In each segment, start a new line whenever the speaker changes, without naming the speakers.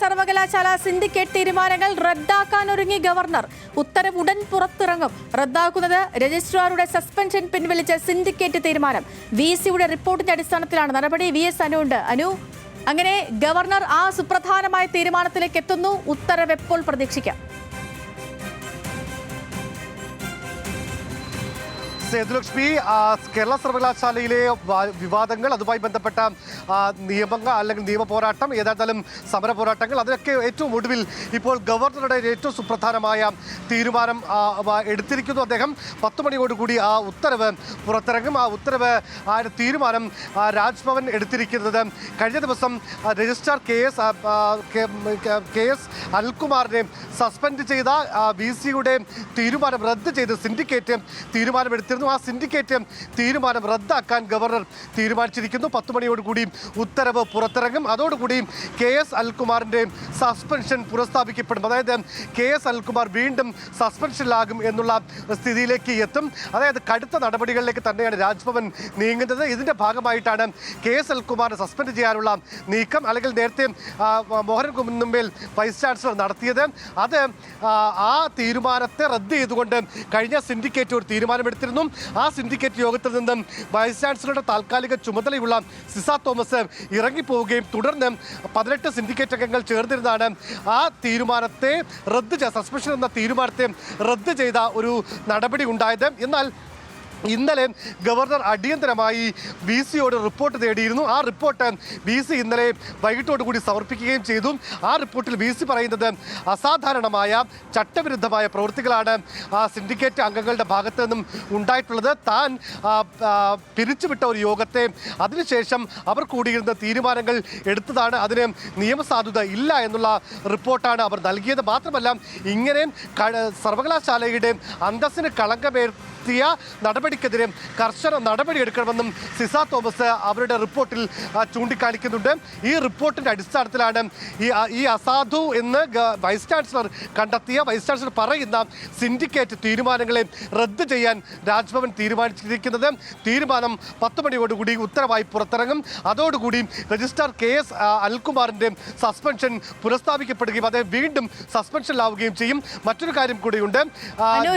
സർവകലാശാല സിൻഡിക്കേറ്റ് തീരുമാനങ്ങൾ റദ്ദാക്കാനൊരുങ്ങി ഗവർണർ. ഉത്തരവ് ഉടൻ പുറത്തിറങ്ങും. റദ്ദാക്കുന്നത് രജിസ്ട്രാറുടെ സസ്പെൻഷൻ പിൻവലിച്ച സിൻഡിക്കേറ്റ് തീരുമാനം. VC-യുടെ റിപ്പോർട്ടിന്റെ അടിസ്ഥാനത്തിലാണ് നടപടി. VS അനു ഉണ്ട്. അനു, അങ്ങനെ ഗവർണർ ആ സുപ്രധാനമായ തീരുമാനത്തിലേക്ക് എത്തുന്നു. ഉത്തരവ് എപ്പോൾ പ്രതീക്ഷിക്കാം?
സേതുലക്ഷ്മി, കേരള സർവകലാശാലയിലെ വിവാദങ്ങൾ, അതുമായി ബന്ധപ്പെട്ട നിയമങ്ങൾ അല്ലെങ്കിൽ നിയമ പോരാട്ടം, ഏതായാലും സമര പോരാട്ടങ്ങൾ, അതിനൊക്കെ ഏറ്റവും ഒടുവിൽ ഇപ്പോൾ ഗവർണറുടെ ഏറ്റവും സുപ്രധാനമായ തീരുമാനം എടുത്തിരിക്കുന്നു. അദ്ദേഹം 10 മണിയോടുകൂടി ആ ഉത്തരവ് പുറത്തിറങ്ങും. ആ ഉത്തരവ് തീരുമാനം രാജ്ഭവൻ എടുത്തിരിക്കുന്നത് കഴിഞ്ഞ ദിവസം രജിസ്ട്രാർ KS അനിൽകുമാറിനെ സസ്പെൻഡ് ചെയ്ത VC-യുടെ തീരുമാനം റദ്ദ് ചെയ്ത് സിൻഡിക്കേറ്റ് തീരുമാനമെടുത്തിരുന്നു. ആ സിൻഡിക്കേറ്റ് തീരുമാനം റദ്ദാക്കാൻ ഗവർണർ തീരുമാനിച്ചിരിക്കുന്നു. 10 മണിയോടുകൂടി ഉത്തരവ് പുറത്തിറങ്ങും. അതോടുകൂടി KS അനിൽകുമാറിന്റെ സസ്പെൻഷൻ പുനഃസ്ഥാപിക്കപ്പെടും. അതായത് KS അനിൽകുമാർ വീണ്ടും സസ്പെൻഷനിലാകും എന്നുള്ള സ്ഥിതിയിലേക്ക് എത്തും. അതായത് കടുത്ത നടപടികളിലേക്ക് തന്നെയാണ് രാജ്ഭവൻ നീങ്ങുന്നത്. ഇതിന്റെ ഭാഗമായിട്ടാണ് KS അനിൽകുമാറിനെ സസ്പെൻഡ് ചെയ്യാനുള്ള നീക്കം, അല്ലെങ്കിൽ നേരത്തെ മോഹൻ കുന്നുമ്മേൽ വൈസ് ചാൻസലർ നടത്തിയത്. അത് ആ തീരുമാനത്തെ റദ്ദ് ചെയ്തുകൊണ്ട് കഴിഞ്ഞ സിൻഡിക്കേറ്റ് ഒരു തീരുമാനമെടുത്തിരുന്നു. ആ സിൻഡിക്കേറ്റ് യോഗത്തിൽ നിന്നും വൈസ് ചാൻസലറുടെ താൽക്കാലിക ചുമതലയുള്ള സിസ തോമസ് ഇറങ്ങിപ്പോവുകയും തുടർന്ന് 18 സിൻഡിക്കേറ്റ് അംഗങ്ങൾ ചേർന്നിരുന്നാണ് ആ തീരുമാനത്തെ റദ്ദ് ചെയ്ത, സസ്പെൻഷൻ എന്ന തീരുമാനത്തെ റദ്ദ് ചെയ്ത ഒരു നടപടി ഉണ്ടായത്. എന്നാൽ ഇന്നലെ ഗവർണർ അടിയന്തരമായി VC-യോട് റിപ്പോർട്ട് തേടിയിരുന്നു. ആ റിപ്പോർട്ട് VC ഇന്നലെ വൈകിട്ടോടുകൂടി സമർപ്പിക്കുകയും ചെയ്തു. ആ റിപ്പോർട്ടിൽ VC പറയുന്നത് അസാധാരണമായ ചട്ടവിരുദ്ധമായ പ്രവൃത്തികളാണ് സിൻഡിക്കേറ്റ് അംഗങ്ങളുടെ ഭാഗത്ത് നിന്നും ഉണ്ടായിട്ടുള്ളത്. താൻ പിരിച്ചുവിട്ട ഒരു യോഗത്തെ അതിനുശേഷം അവർ കൂടിയിരുന്ന തീരുമാനങ്ങൾ എടുത്തതാണ്, അതിന് നിയമസാധുത ഇല്ല എന്നുള്ള റിപ്പോർട്ടാണ് അവർ നൽകിയത്. മാത്രമല്ല, ഇങ്ങനെ സർവകലാശാലയുടെ അന്തസ്സിന് കളങ്കമേറ്റിയ നടപടിക്കെതിരെ കർശന നടപടിയെടുക്കണമെന്നും സിസ തോമസ് അവരുടെ റിപ്പോർട്ടിൽ ചൂണ്ടിക്കാണിക്കുന്നുണ്ട്. ഈ റിപ്പോർട്ടിന്റെ അടിസ്ഥാനത്തിലാണ് ഈ അസാധു എന്ന് വൈസ് ചാൻസലർ കണ്ടെത്തിയ, വൈസ് ചാൻസലർ പറയുന്ന സിൻഡിക്കേറ്റ് തീരുമാനങ്ങളെ റദ്ദ് ചെയ്യാൻ രാജ്ഭവൻ തീരുമാനിച്ചിരിക്കുന്നത്. തീരുമാനം 10 മണിയോടുകൂടി ഉത്തരവായി പുറത്തിറങ്ങും. അതോടുകൂടി രജിസ്ട്രാർ KS അനിൽകുമാറിന്റെ സസ്പെൻഷൻ പുനഃസ്ഥാപിക്കപ്പെടുകയും അദ്ദേഹം വീണ്ടും സസ്പെൻഷനിലാവുകയും ചെയ്യും. മറ്റൊരു കാര്യം കൂടിയുണ്ട്.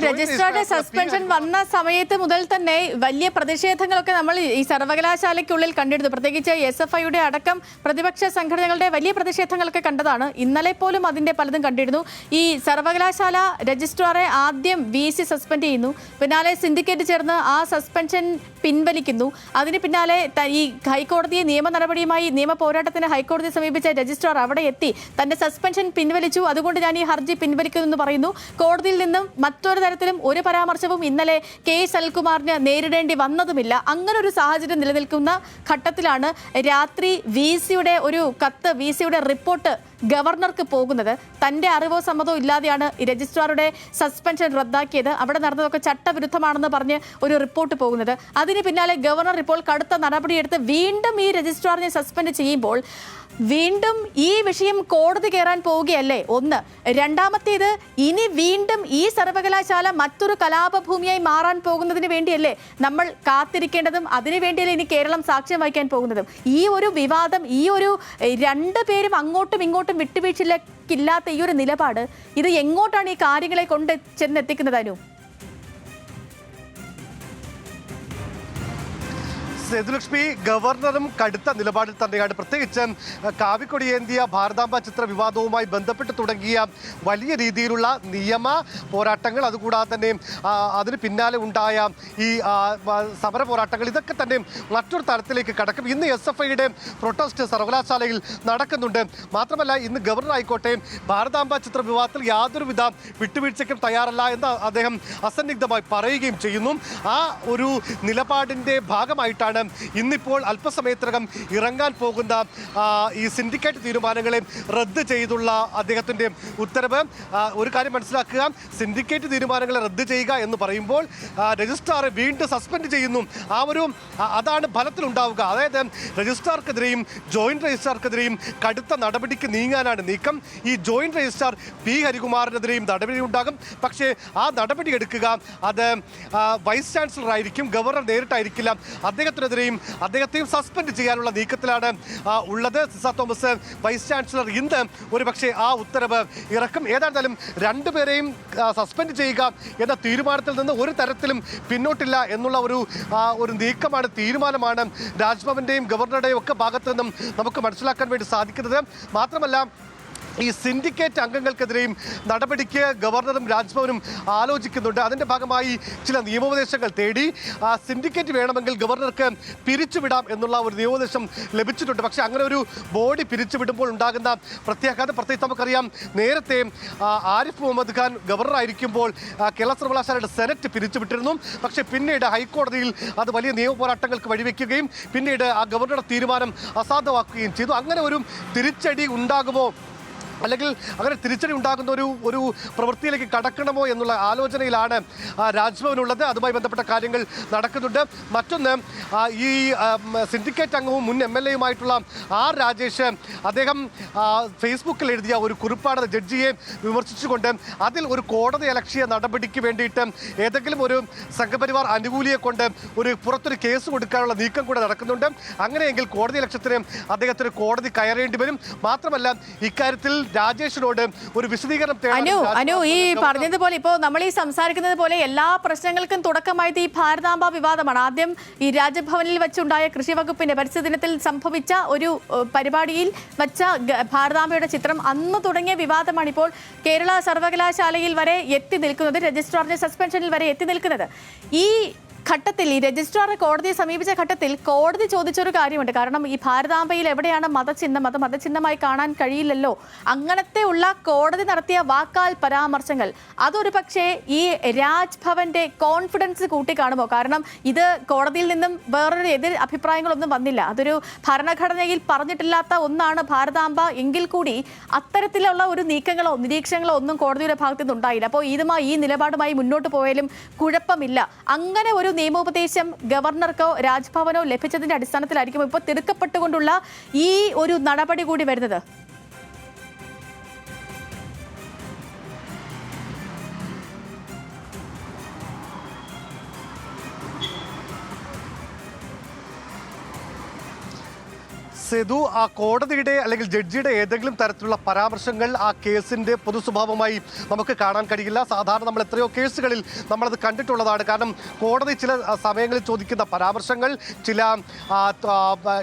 രജിസ്ട്രാറുടെ സസ്പെൻഷൻ വന്ന സമയത്ത് മുതൽ തന്നെ വലിയ പ്രതിഷേധങ്ങളൊക്കെ നമ്മൾ ഈ സർവകലാശാലയ്ക്കുള്ളിൽ കണ്ടിരുന്നു. പ്രത്യേകിച്ച് SFI-യുടെ അടക്കം പ്രതിപക്ഷ സംഘടനകളുടെ വലിയ പ്രതിഷേധങ്ങളൊക്കെ കണ്ടതാണ്. ഇന്നലെ പോലും അതിന്റെ പലതും കണ്ടിരുന്നു. ഈ സർവകലാശാല രജിസ്ട്രാറെ ആദ്യം VC സസ്പെൻഡ് ചെയ്യുന്നു, പിന്നാലെ സിൻഡിക്കേറ്റ് ചേർന്ന് ആ സസ്പെൻഷൻ പിൻവലിക്കുന്നു. അതിന് പിന്നാലെ ഈ ഹൈക്കോടതിയെ നിയമ നടപടിയുമായി നിയമ പോരാട്ടത്തിന് ഹൈക്കോടതിയെ സമീപിച്ച രജിസ്ട്രാർ അവിടെ എത്തി തന്റെ സസ്പെൻഷൻ പിൻവലിച്ചു, അതുകൊണ്ട് ഞാൻ ഈ ഹർജി പിൻവലിക്കുന്നു എന്ന് പറയുന്നു. കോടതിയിൽ നിന്നും മറ്റൊരു തരത്തിലും ഒരു പരാമർശവും ഇന്നലെ KS അനിൽകുമാറിന് നേരിടേണ്ടി വന്നതുമില്ല. അങ്ങനെ ഒരു സാഹചര്യം നിലനിൽക്കുന്ന ഘട്ടത്തിലാണ് രാത്രി VC-യുടെ ഒരു കത്ത്, VC-യുടെ റിപ്പോർട്ട് ഗവർണർക്ക് പോകുന്നത്. തന്റെ അറിവോ സമ്മതോ ഇല്ലാതെയാണ് ഈ രജിസ്ട്രാറുടെ സസ്പെൻഷൻ റദ്ദാക്കിയത്, അവിടെ നടന്നതൊക്കെ ചട്ടവിരുദ്ധമാണെന്ന് പറഞ്ഞ് ഒരു റിപ്പോർട്ട് പോകുന്നത്. അതിന് പിന്നാലെ ഗവർണർ ഇപ്പോൾ കടുത്ത നടപടിയെടുത്ത് വീണ്ടും ഈ രജിസ്ട്രാറിനെ സസ്പെൻഡ് ചെയ്യുമ്പോൾ വീണ്ടും ഈ വിഷയം കോടതി കയറാൻ പോവുകയല്ലേ? ഒന്ന്. രണ്ടാമത്തേത്, ഇനി വീണ്ടും ഈ സർവകലാശാല മറ്റൊരു കലാപഭൂമിയായി മാറാൻ പോകുന്നതിന് വേണ്ടിയല്ലേ നമ്മൾ കാത്തിരിക്കേണ്ടതും? അതിനു വേണ്ടിയല്ലേ ഇനി കേരളം സാക്ഷ്യം വഹിക്കാൻ പോകുന്നതും? ഈ ഒരു വിവാദം, ഈ ഒരു രണ്ടുപേരും അങ്ങോട്ടും ഇങ്ങോട്ടും വിട്ടുവീഴ്ചയില്ലാത്ത ഈ ഒരു നിലപാട്, ഇത് എങ്ങോട്ടാണ് ഈ കാര്യങ്ങളെ കൊണ്ട് ചെന്നെത്തിക്കുന്നത്? അനു,
സേതുലക്ഷ്മി, ഗവർണറും കടുത്ത നിലപാടിൽ തന്നെയാണ്. പ്രത്യേകിച്ച് കാവിക്കൊടിയേന്തിയ ഭാരതാംബ ചിത്ര വിവാദവുമായി ബന്ധപ്പെട്ട് തുടങ്ങിയ വലിയ രീതിയിലുള്ള നിയമ പോരാട്ടങ്ങൾ, അതുകൂടാതെ തന്നെ അതിന് പിന്നാലെ ഉണ്ടായ ഈ സമര പോരാട്ടങ്ങൾ, ഇതൊക്കെ തന്നെ മറ്റൊരു തലത്തിലേക്ക് കടക്കും. ഇന്ന് SFI-യുടെ പ്രൊട്ടസ്റ്റ് സർവകലാശാലയിൽ നടക്കുന്നുണ്ട്. മാത്രമല്ല, ഇന്ന് ഗവർണർ ആയിക്കോട്ടെ ഭാരതാംബ ചിത്ര വിവാദത്തിൽ യാതൊരുവിധ വിട്ടുവീഴ്ചയ്ക്കും തയ്യാറല്ല എന്ന് അദ്ദേഹം അസന്നിഗ്ധമായി പറയുകയും ചെയ്യുന്നു. ആ ഒരു നിലപാടിൻ്റെ ഭാഗമായിട്ടാണ് ഇന്നിപ്പോൾ അല്പസമയത്തിനകം ഇറങ്ങാൻ പോകുന്ന ഈ സിൻഡിക്കേറ്റ് തീരുമാനങ്ങളെ റദ്ദ് ചെയ്തുള്ള അദ്ദേഹത്തിൻ്റെ ഉത്തരവ്. ഒരു കാര്യം മനസ്സിലാക്കുക, സിൻഡിക്കേറ്റ് തീരുമാനങ്ങളെ റദ്ദ് ചെയ്യുക എന്ന് പറയുമ്പോൾ രജിസ്ട്രാറെ വീണ്ടും സസ്പെൻഡ് ചെയ്യുന്നു. അതാണ് ഫലത്തിലുണ്ടാവുക. അതായത് രജിസ്ട്രാർക്കെതിരെയും ജോയിന്റ് രജിസ്ട്രാർക്കെതിരെയും കടുത്ത നടപടിക്ക് നീങ്ങാനാണ് നീക്കം. ഈ ജോയിന്റ് രജിസ്ട്രാർ P. ഹരികുമാറിനെതിരെയും നടപടി ഉണ്ടാകും. പക്ഷേ ആ നടപടി എടുക്കുക അത് വൈസ് ചാൻസലർ ആയിരിക്കും, ഗവർണർ നേരിട്ടായിരിക്കില്ല. അദ്ദേഹത്തിന് രാജ്ഭവനെതിരെയും അദ്ദേഹത്തെയും സസ്പെൻഡ് ചെയ്യാനുള്ള നീക്കത്തിലാണ് ഉള്ളത്. സിസ തോമസ് വൈസ് ചാൻസലർ ഇന്ന് ഒരുപക്ഷെ ആ ഉത്തരവ് ഇറക്കും. ഏതായിരുന്നാലും രണ്ടുപേരെയും സസ്പെൻഡ് ചെയ്യുക എന്ന തീരുമാനത്തിൽ നിന്ന് ഒരു തരത്തിലും പിന്നോട്ടില്ല എന്നുള്ള ഒരു നീക്കമാണ്, തീരുമാനമാണ് രാജ്ഭവന്റെയും ഗവർണറുടെയും ഒക്കെ ഭാഗത്തു നിന്നും നമുക്ക് മനസ്സിലാക്കാൻ വേണ്ടി സാധിക്കുന്നത്. മാത്രമല്ല ഈ സിൻഡിക്കേറ്റ് അംഗങ്ങൾക്കെതിരെയും നടപടിക്ക് ഗവർണറും രാജ്ഭവനും ആലോചിക്കുന്നുണ്ട്. അതിൻ്റെ ഭാഗമായി ചില നിയമോപദേശങ്ങൾ തേടി സിൻഡിക്കേറ്റ് വേണമെങ്കിൽ ഗവർണർക്ക് പിരിച്ചുവിടാം എന്നുള്ള ഒരു നിയമോപദേശം ലഭിച്ചിട്ടുണ്ട്. പക്ഷേ അങ്ങനെ ഒരു ബോഡി പിരിച്ചുവിടുമ്പോൾ ഉണ്ടാകുന്ന പ്രത്യാഘാതം പ്രത്യേകിച്ച് നമുക്കറിയാം. നേരത്തെ ആരിഫ് മുഹമ്മദ് ഖാൻ ഗവർണറായിരിക്കുമ്പോൾ കേരള സർവകലാശാലയുടെ സെനറ്റ് പിരിച്ചുവിട്ടിരുന്നു. പക്ഷേ പിന്നീട് ഹൈക്കോടതിയിൽ അത് വലിയ നിയമ പോരാട്ടങ്ങൾക്ക് വഴിവെക്കുകയും പിന്നീട് ആ ഗവർണറുടെ തീരുമാനം അസാധുവാക്കുകയും ചെയ്തു. അങ്ങനെ ഒരു തിരിച്ചടി ഉണ്ടാകുമോ, അല്ലെങ്കിൽ അങ്ങനെ തിരിച്ചടി ഉണ്ടാകുന്ന ഒരു പ്രവൃത്തിയിലേക്ക് കടക്കണമോ എന്നുള്ള ആലോചനയിലാണ് രാജ്ഭവനുള്ളത്. അതുമായി ബന്ധപ്പെട്ട കാര്യങ്ങൾ നടക്കുന്നുണ്ട്. മറ്റൊന്ന്, ഈ സിൻഡിക്കേറ്റ് അംഗവും മുൻ MLA-യുമായിട്ടുള്ള ആർ രാജേഷ്, അദ്ദേഹം ഫേസ്ബുക്കിൽ എഴുതിയ ഒരു കുറിപ്പാണ് ജഡ്ജിയെ വിമർശിച്ചുകൊണ്ട് അതിൽ ഒരു കോടതി അലക്ഷ്യ നടപടിക്ക് വേണ്ടിയിട്ട് ഏതെങ്കിലും ഒരു സംഘപരിവാർ അനുകൂലിയെ കൊണ്ട് പുറത്തൊരു കേസ് കൊടുക്കാനുള്ള നീക്കം കൂടെ നടക്കുന്നുണ്ട്. അങ്ങനെയെങ്കിൽ കോടതി ലക്ഷ്യത്തിന് അദ്ദേഹത്തിന് കോടതി കയറേണ്ടി വരും. മാത്രമല്ല ഇക്കാര്യത്തിൽ രാജേഷിനോട് ഒരു വിശദീകരണം
അനു ഈ പറഞ്ഞതുപോലെ ഇപ്പോൾ നമ്മൾ ഈ സംസാരിക്കുന്നത് പോലെ എല്ലാ പ്രശ്നങ്ങൾക്കും തുടക്കമായത് ഈ ഭാരതാംബ വിവാദമാണ്. ആദ്യം ഈ രാജ്ഭവനിൽ വെച്ചുണ്ടായ കൃഷി വകുപ്പിന്റെ പരിസ്ഥിതി ദിനത്തിൽ സംഭവിച്ച ഒരു പരിപാടിയിൽ വെച്ച ഭാരതാംബയുടെ ചിത്രം, അന്ന് തുടങ്ങിയ വിവാദമാണ് ഇപ്പോൾ കേരള സർവകലാശാലയിൽ വരെ എത്തി നിൽക്കുന്നത്, രജിസ്ട്രാറിന്റെ സസ്പെൻഷനിൽ വരെ എത്തി നിൽക്കുന്നത്. ഈ ഘട്ടത്തിൽ ഈ രജിസ്ട്രാർ കോടതിയെ സമീപിച്ച ഘട്ടത്തിൽ കോടതി ചോദിച്ചൊരു കാര്യമുണ്ട്. കാരണം ഈ ഭാരതാംബയിൽ എവിടെയാണ് മതചിഹ്നം, അത് മതചിഹ്നമായി കാണാൻ കഴിയില്ലല്ലോ. അങ്ങനത്തെ ഉള്ള കോടതി നടത്തിയ വാക്കാൽ പരാമർശങ്ങൾ അതൊരു പക്ഷേ ഈ രാജ്ഭവന്റെ കോൺഫിഡൻസ് കൂട്ടിക്കാണുമോ? കാരണം ഇത് കോടതിയിൽ നിന്നും വേറൊരു എതിർ അഭിപ്രായങ്ങളൊന്നും വന്നില്ല. അതൊരു ഭരണഘടനയിൽ പറഞ്ഞിട്ടില്ലാത്ത ഒന്നാണ് ഭാരതാംബ എങ്കിൽ കൂടി അത്തരത്തിലുള്ള ഒരു നീക്കങ്ങളോ നിരീക്ഷണങ്ങളോ ഒന്നും കോടതിയുടെ ഭാഗത്തു നിന്നുണ്ടായില്ല. അപ്പോൾ ഈ നിലപാടുമായി മുന്നോട്ട് പോയാലും കുഴപ്പമില്ല. അങ്ങനെ ഒരു നിയമോപദേശം ഗവർണർക്കോ രാജ്ഭവനോ ലഭിച്ചതിന്റെ അടിസ്ഥാനത്തിലായിരിക്കും ഇപ്പോൾ തിടുക്കപ്പെട്ടുകൊണ്ടുള്ള ഈ ഒരു നടപടി കൂടി വരുന്നത്.
സേതു, ആ കോടതിയുടെ അല്ലെങ്കിൽ ജഡ്ജിയുടെ ഏതെങ്കിലും തരത്തിലുള്ള പരാമർശങ്ങൾ ആ കേസിന്റെ പൊതു സ്വഭാവമായി നമുക്ക് കാണാൻ കഴിയില്ല. സാധാരണ നമ്മൾ എത്രയോ കേസുകളിൽ നമ്മളത് കണ്ടിട്ടുള്ളതാണ്. കാരണം കോടതി ചില സമയങ്ങളിൽ ചോദിക്കുന്ന പരാമർശങ്ങൾ, ചില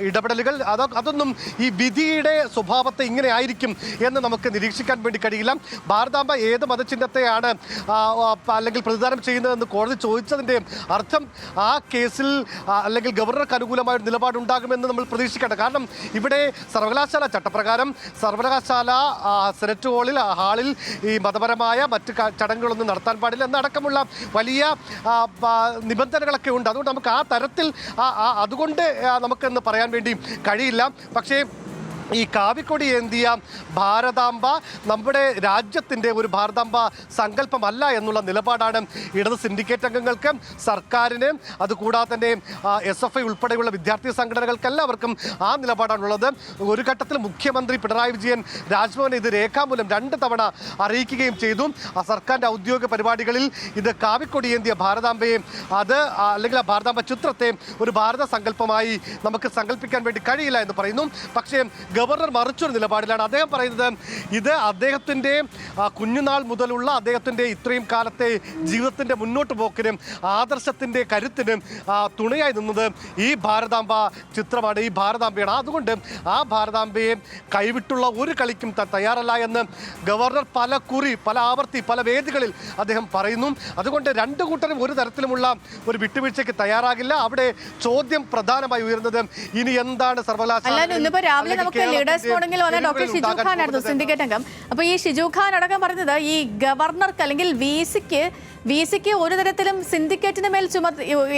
ഇടപെടലുകൾ, അതൊന്നും ഈ വിധിയുടെ സ്വഭാവത്തെ ഇങ്ങനെ ആയിരിക്കും എന്ന് നമുക്ക് നിരീക്ഷിക്കാൻ വേണ്ടി കഴിയില്ല. ഭാരതാംബ ഏത് മതചിഹ്നത്തെയാണ് അല്ലെങ്കിൽ പ്രതിദാനം ചെയ്യുന്നതെന്ന് കോടതി ചോദിച്ചതിൻ്റെ അർത്ഥം ആ കേസിൽ അല്ലെങ്കിൽ ഗവർണർക്ക് അനുകൂലമായ ഒരു നിലപാടുണ്ടാകുമെന്ന് നമ്മൾ പ്രതീക്ഷിക്കേണ്ട. കാരണം ഇവിടെ സർവകലാശാല ചട്ടപ്രകാരം സർവകലാശാല സെനറ്റ് ഹാളിൽ ഈ മതപരമായ മറ്റ് ചടങ്ങുകളൊന്നും നടത്താൻ പാടില്ല എന്നടക്കമുള്ള വലിയ നിബന്ധനകളൊക്കെ ഉണ്ട്. അതുകൊണ്ട് നമുക്ക് ആ തരത്തിൽ അതുകൊണ്ട് നമുക്കെന്ന് പറയാൻ വേണ്ടി കഴിയില്ല. പക്ഷേ ഈ കാവിക്കൊടി ഏന്തിയ ഭാരതാംബ നമ്മുടെ രാജ്യത്തിൻ്റെ ഒരു ഭാരതാംബ സങ്കല്പമല്ല എന്നുള്ള നിലപാടാണ് ഇടത് സിൻഡിക്കേറ്റ് അംഗങ്ങൾക്ക്, സർക്കാരിന്, അതുകൂടാതെ തന്നെ SFI ഉൾപ്പെടെയുള്ള വിദ്യാർത്ഥി സംഘടനകൾക്ക് എല്ലാവർക്കും ആ നിലപാടാണുള്ളത്. ഒരു ഘട്ടത്തിൽ മുഖ്യമന്ത്രി പിണറായി വിജയൻ രാജ്ഭവനെ ഇത് രേഖാമൂലം 2 തവണ അറിയിക്കുകയും ചെയ്തു. ആ സർക്കാരിൻ്റെ ഔദ്യോഗിക പരിപാടികളിൽ ഇത് കാവിക്കൊടി ഏന്തിയ ഭാരതാംബയെ അല്ലെങ്കിൽ ആ ഭാരതാംബ ചിത്രത്തെ ഒരു ഭാരത സങ്കല്പമായി നമുക്ക് സങ്കല്പിക്കാൻ വേണ്ടി കഴിയില്ല എന്ന് പറയുന്നു. പക്ഷേ ഗവർണർ മറിച്ചൊരു നിലപാടിലാണ്. അദ്ദേഹം പറയുന്നത് ഇത് അദ്ദേഹത്തിൻ്റെ കുഞ്ഞുനാൾ മുതലുള്ള അദ്ദേഹത്തിൻ്റെ ഇത്രയും കാലത്തെ ജീവിതത്തിൻ്റെ മുന്നോട്ട് പോക്കിനും ആദർശത്തിൻ്റെ കരുത്തിനും തുണയായി നിന്നത് ഈ ഭാരതാംബ ചിത്രമാണ്, ഈ ഭാരതാംബയാണ്. അതുകൊണ്ട് ആ ഭാരതാംബയെ കൈവിട്ടുള്ള ഒരു കളിക്കും തയ്യാറല്ല എന്ന് ഗവർണർ പല ആവർത്തി പല വേദികളിൽ അദ്ദേഹം പറയുന്നു. അതുകൊണ്ട് 2 കൂട്ടരും ഒരു തരത്തിലുമുള്ള ഒരു വിട്ടുവീഴ്ചയ്ക്ക് തയ്യാറാകില്ല. അവിടെ ചോദ്യം പ്രധാനമായി ഉയർന്നത് ഇനി എന്താണ് സർവകലാശാല
ലീഡേഴ്സ് മോർണിംഗിൽ വന്ന ഡോക്ടർ ഷിജു ഖാൻ ആയിരുന്നു സിൻഡിക്കേറ്റ് അംഗം. അപ്പോൾ ഈ ഷിജു ഖാൻ അടക്കം പറഞ്ഞത് ഈ ഗവർണർക്ക് അല്ലെങ്കിൽ വിസിക്ക് ഒരു തരത്തിലും സിൻഡിക്കേറ്റിന് മേൽ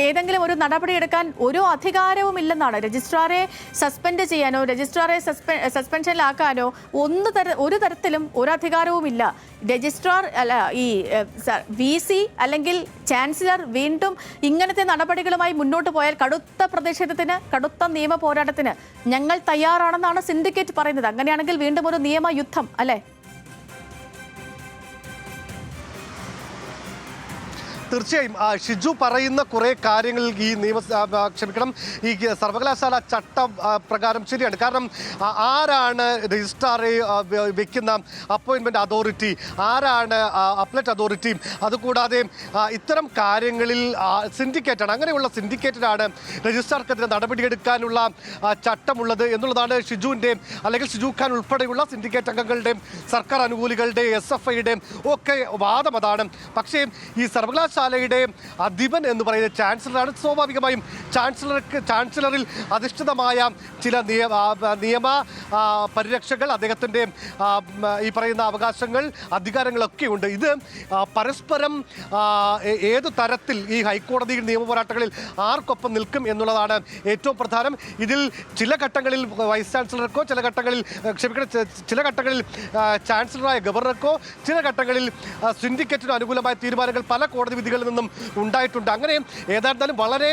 ഏതെങ്കിലും ഒരു നടപടി എടുക്കാൻ ഒരു അധികാരവും ഇല്ലെന്നാണ്. രജിസ്ട്രാറെ സസ്പെൻഡ് ചെയ്യാനോ രജിസ്ട്രാറെ സസ്പെൻഷനിലാക്കാനോ ഒരു തരത്തിലും ഒരു അധികാരവും ഇല്ല. രജിസ്ട്രാർ ഈ VC അല്ലെങ്കിൽ ചാൻസലർ വീണ്ടും ഇങ്ങനത്തെ നടപടികളുമായി മുന്നോട്ട് പോയാൽ കടുത്ത പ്രതിഷേധത്തിന്, കടുത്ത നിയമ പോരാട്ടത്തിന് ഞങ്ങൾ തയ്യാറാണെന്നാണ് സിൻഡിക്കേറ്റ് പറയുന്നത്. അങ്ങനെയാണെങ്കിൽ വീണ്ടും ഒരു നിയമയുദ്ധം അല്ലേ?
തീർച്ചയായും ഷിജു പറയുന്ന കുറേ കാര്യങ്ങൾ ഈ ഈ സർവകലാശാല ചട്ടം പ്രകാരം ശരിയാണ്. കാരണം ആരാണ് രജിസ്ട്രാറെ വെക്കുന്ന അപ്പോയിൻമെൻറ്റ് അതോറിറ്റി, ആരാണ് അപ്ലറ്റ് അതോറിറ്റി, അതുകൂടാതെ ഇത്തരം കാര്യങ്ങളിൽ സിൻഡിക്കേറ്റാണ്, അങ്ങനെയുള്ള സിൻഡിക്കേറ്റിനാണ് രജിസ്ട്രാർക്കെതിരെ നടപടിയെടുക്കാനുള്ള ചട്ടമുള്ളത് എന്നുള്ളതാണ് ഷിജുവിൻ്റെ അല്ലെങ്കിൽ ഷിജു ഖാൻ ഉൾപ്പെടെയുള്ള സിൻഡിക്കേറ്റ് അംഗങ്ങളുടെയും സർക്കാർ അനുകൂലികളുടെയും SFIയുടെയും ഒക്കെ വാദം അതാണ്. പക്ഷേ ഈ സർവകലാശാലയുടെ അധിപൻ എന്ന് പറയുന്നത് ചാൻസലറാണ്. സ്വാഭാവികമായും ചാൻസലറിൽ അധിഷ്ഠിതമായ ചില നിയമ പരിരക്ഷകൾ, അദ്ദേഹത്തിൻ്റെ ഈ പറയുന്ന അവകാശങ്ങൾ, അധികാരങ്ങളൊക്കെ ഉണ്ട്. ഇത് പരസ്പരം ഏതു തരത്തിൽ ഈ ഹൈക്കോടതി നിയമപോരാട്ടങ്ങളിൽ ആർക്കൊപ്പം നിൽക്കും എന്നുള്ളതാണ് ഏറ്റവും പ്രധാനം. ഇതിൽ ചില ഘട്ടങ്ങളിൽ വൈസ് ചാൻസലർക്കോ, ചില ഘട്ടങ്ങളിൽ ചാൻസലറായ ഗവർണർക്കോ, ചില ഘട്ടങ്ങളിൽ സിൻഡിക്കേറ്റിന് അനുകൂലമായ തീരുമാനങ്ങൾ പല കോടതി വിധികളിൽ നിന്നും ഉണ്ടായിട്ടുണ്ട്. അങ്ങനെ ഏതായിരുന്നാലും വളരെ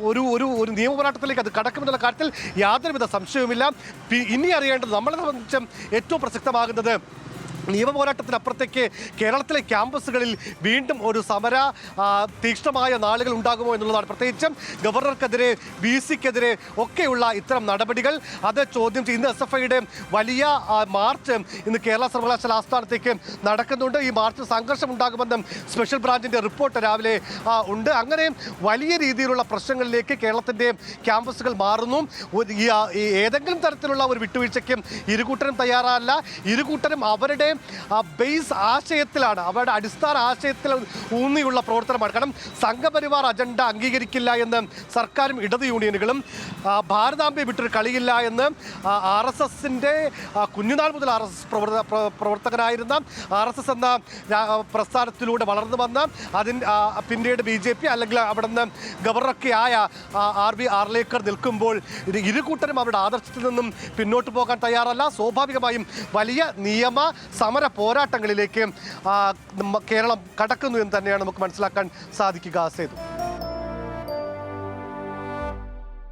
ഒരു നിയമപോരാട്ടത്തിലേക്ക് അത് കടക്കുമെന്നുള്ള കാര്യത്തിൽ യാതൊരുവിധ സംശയവുമില്ല. ഇനി അറിയേണ്ടത്, നമ്മളെ സംബന്ധിച്ചും ഏറ്റവും പ്രസക്തമാകുന്നത്, നിയമപോരാട്ടത്തിനപ്പുറത്തേക്ക് കേരളത്തിലെ ക്യാമ്പസുകളിൽ വീണ്ടും ഒരു സമര തീക്ഷ്ണമായ നാളുകൾ ഉണ്ടാകുമോ എന്നുള്ളതാണ്. പ്രത്യേകിച്ചും ഗവർണർക്കെതിരെ, VCക്കെതിരെ ഒക്കെയുള്ള ഇത്തരം നടപടികൾ അത് ചോദ്യം ചെയ്യുന്ന SFIയുടെ വലിയ മാർച്ച് ഇന്ന് കേരള സർവകലാശാല ആസ്ഥാനത്തേക്ക് നടക്കുന്നുണ്ട്. ഈ മാർച്ച് സംഘർഷം ഉണ്ടാകുമെന്നും സ്പെഷ്യൽ ബ്രാഞ്ചിൻ്റെ റിപ്പോർട്ട് രാവിലെ ഉണ്ട്. അങ്ങനെ വലിയ രീതിയിലുള്ള പ്രശ്നങ്ങളിലേക്ക് കേരളത്തിൻ്റെ ക്യാമ്പസുകൾ മാറുന്നു. ഏതെങ്കിലും തരത്തിലുള്ള ഒരു വിട്ടുവീഴ്ചയ്ക്കും ഇരുകൂട്ടരും തയ്യാറല്ല. ഇരുകൂട്ടരും അവരുടെ ബേസ് ആശയത്തിലാണ്, അവരുടെ അടിസ്ഥാന ആശയത്തിൽ ഊന്നിയുള്ള പ്രവർത്തനമാണ്. കാരണം സംഘപരിവാർ അജണ്ട അംഗീകരിക്കില്ല എന്ന് സർക്കാരും ഇടത് യൂണിയനുകളും, ഭാരതാംബയെ വിട്ടൊരു കളിയില്ല എന്ന് RSSൻ്റെ കുഞ്ഞുനാൾ മുതൽ RSS പ്രവർത്തകനായിരുന്ന, RSS എന്ന പ്രസ്ഥാനത്തിലൂടെ വളർന്നു വന്ന, പിന്നീട് BJP അല്ലെങ്കിൽ അവിടെ നിന്ന് ഗവർണറൊക്കെ ആയ RV ആർലേക്കർ നിൽക്കുമ്പോൾ ഇരുകൂട്ടരും അവരുടെ ആദർശത്തിൽ നിന്നും പിന്നോട്ട് പോകാൻ തയ്യാറല്ല. സ്വാഭാവികമായും വലിയ നിയമ സമര പോരാട്ടങ്ങളിലേക്ക് കേരളം കടക്കുന്നു എന്ന് തന്നെയാണ് നമുക്ക് മനസ്സിലാക്കാൻ സാധിക്കുക. സേതു.